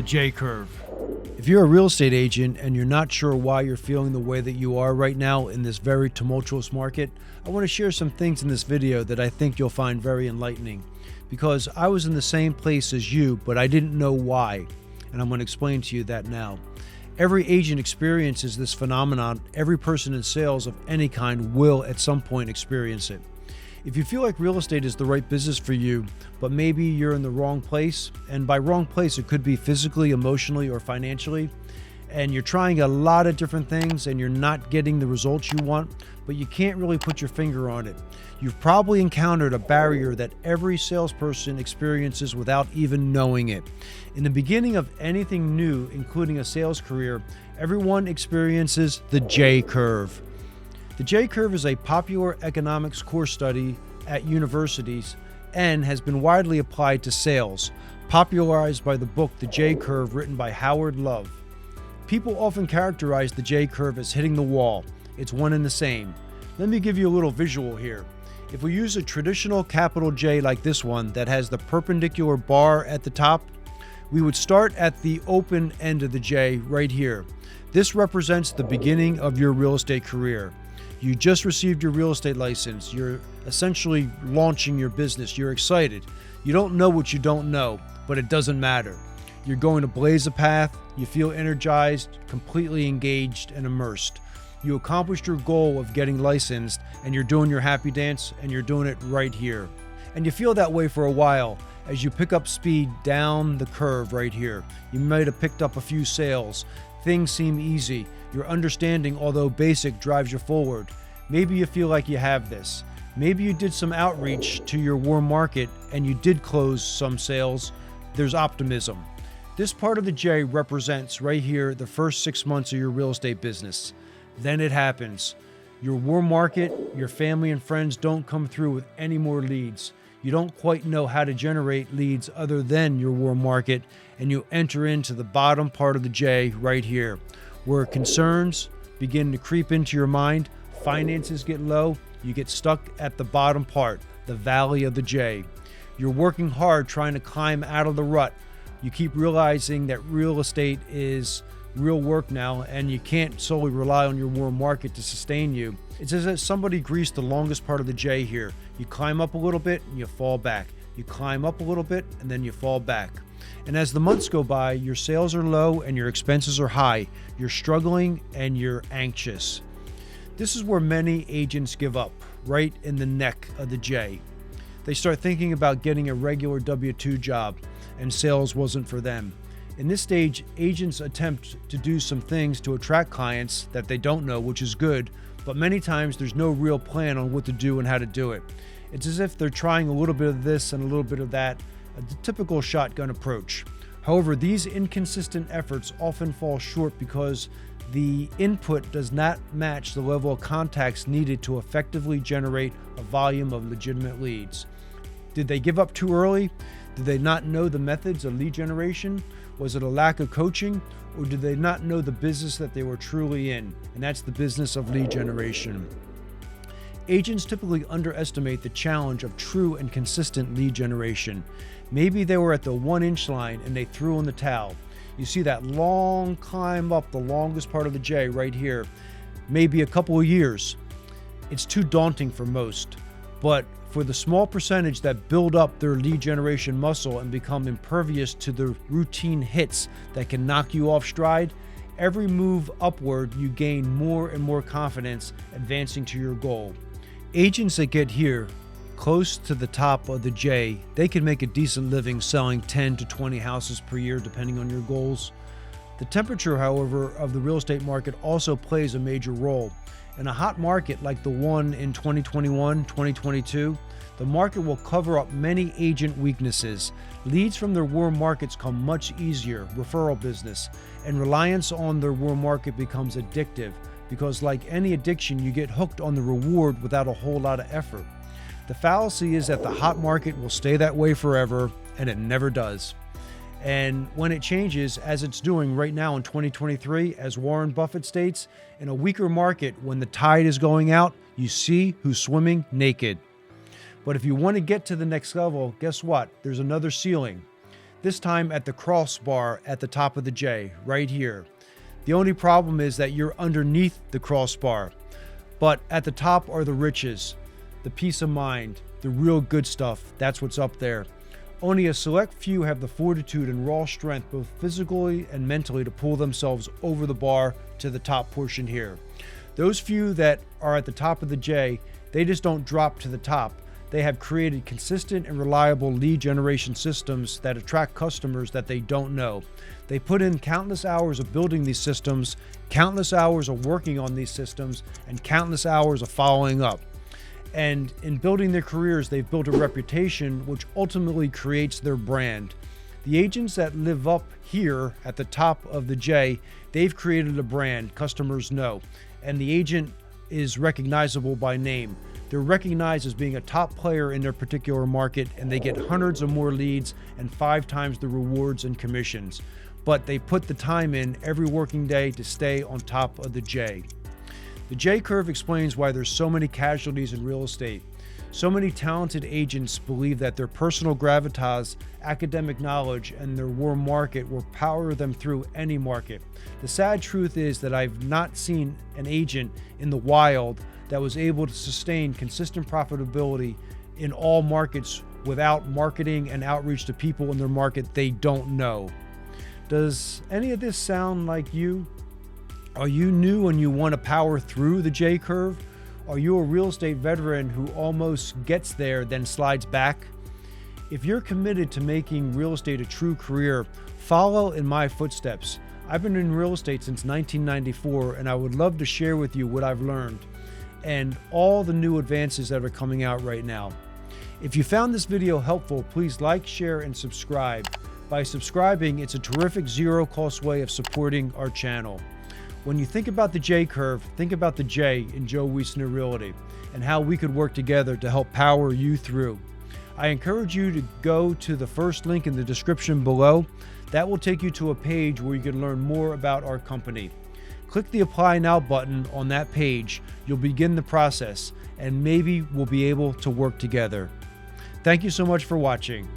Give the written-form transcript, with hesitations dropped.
J-curve. If you're a real estate agent and you're not sure why you're feeling the way that you are right now in this very tumultuous market, I want to share some things in this video that I think you'll find very enlightening. Because I was in the same place as you, but I didn't know why. And I'm going to explain to you that now. Every agent experiences this phenomenon. Every person in sales of any kind will at some point experience it. If you feel like real estate is the right business for you, but maybe you're in the wrong place, and by wrong place it could be physically, emotionally, or financially, and you're trying a lot of different things and you're not getting the results you want, but you can't really put your finger on it. You've probably encountered a barrier that every salesperson experiences without even knowing it. In the beginning of anything new, including a sales career, everyone experiences the J-curve. The J-curve is a popular economics course study at universities and has been widely applied to sales, popularized by the book The J-curve, written by Howard Love. People often characterize the J-curve as hitting the wall. It's one and the same. Let me give you a little visual here. If we use a traditional capital J like this one that has the perpendicular bar at the top, we would start at the open end of the J right here. This represents the beginning of your real estate career. You just received your real estate license. You're essentially launching your business. You're excited. You don't know what you don't know, but it doesn't matter. You're going to blaze a path. You feel energized, completely engaged, and immersed. You accomplished your goal of getting licensed, and you're doing your happy dance, and you're doing it right here. And you feel that way for a while as you pick up speed down the curve right here. You might have picked up a few sales. Things seem easy. Your understanding, although basic, drives you forward. Maybe you feel like you have this. Maybe you did some outreach to your warm market and you did close some sales. There's optimism. This part of the J represents right here the first 6 months of your real estate business. Then it happens. Your warm market, your family and friends don't come through with any more leads. You don't quite know how to generate leads other than your warm market, and you enter into the bottom part of the J right here, where concerns begin to creep into your mind, finances get low, you get stuck at the bottom part, the valley of the J. You're working hard trying to climb out of the rut. You keep realizing that real estate is real work now, and you can't solely rely on your warm market to sustain you. It's as if somebody greased the longest part of the J here. You climb up a little bit and you fall back. You climb up a little bit and then you fall back. And as the months go by, your sales are low and your expenses are high. You're struggling and you're anxious. This is where many agents give up, right in the neck of the J. They start thinking about getting a regular W-2 job, and sales wasn't for them. In this stage, agents attempt to do some things to attract clients that they don't know, which is good, but many times there's no real plan on what to do and how to do it. It's as if they're trying a little bit of this and a little bit of that, a typical shotgun approach. However, these inconsistent efforts often fall short because the input does not match the level of contacts needed to effectively generate a volume of legitimate leads. Did they give up too early? Did they not know the methods of lead generation? Was it a lack of coaching? Or did they not know the business that they were truly in? And that's the business of lead generation. Agents typically underestimate the challenge of true and consistent lead generation. Maybe they were at the 1-inch line and they threw in the towel. You see that long climb up the longest part of the J right here, maybe a couple of years. It's too daunting for most, but for the small percentage that build up their lead generation muscle and become impervious to the routine hits that can knock you off stride, every move upward you gain more and more confidence advancing to your goal. Agents that get here, close to the top of the J, they can make a decent living selling 10 to 20 houses per year depending on your goals. The temperature, however, of the real estate market also plays a major role. In a hot market like the one in 2021, 2022, the market will cover up many agent weaknesses. Leads from their warm markets come much easier, referral business, and reliance on their warm market becomes addictive because, like any addiction, you get hooked on the reward without a whole lot of effort. The fallacy is that the hot market will stay that way forever, and it never does. And when it changes, as it's doing right now in 2023, as Warren Buffett states, in a weaker market, when the tide is going out, you see who's swimming naked. But if you want to get to the next level, guess what? There's another ceiling. this time at the crossbar at the top of the J, right here. The only problem is that you're underneath the crossbar, but at the top are the riches, the peace of mind, the real good stuff. That's what's up there. Only a select few have the fortitude and raw strength, both physically and mentally, to pull themselves over the bar to the top portion here. Those few that are at the top of the J, they just don't drop to the top. They have created consistent and reliable lead generation systems that attract customers that they don't know. They put in countless hours of building these systems, countless hours of working on these systems, and countless hours of following up. And in building their careers, they've built a reputation which ultimately creates their brand. The agents that live up here at the top of the J, they've created a brand customers know, and the agent is recognizable by name. They're recognized as being a top player in their particular market, and they get hundreds of more leads and 5 times the rewards and commissions. But they put the time in every working day to stay on top of the J. The J curve explains why there's so many casualties in real estate. So many talented agents believe that their personal gravitas, academic knowledge, and their warm market will power them through any market. The sad truth is that I've not seen an agent in the wild that was able to sustain consistent profitability in all markets without marketing and outreach to people in their market they don't know. Does any of this sound like you? Are you new and you want to power through the J curve? Are you a real estate veteran who almost gets there then slides back? If you're committed to making real estate a true career, follow in my footsteps. I've been in real estate since 1994, and I would love to share with you what I've learned and all the new advances that are coming out right now. If you found this video helpful, please like, share, and subscribe. By subscribing, it's a terrific zero-cost way of supporting our channel. When you think about the J curve, think about the J in Joe Wiesner Realty and how we could work together to help power you through. I encourage you to go to the first link in the description below. That will take you to a page where you can learn more about our company. Click the Apply Now button on that page. You'll begin the process, and maybe we'll be able to work together. Thank you so much for watching.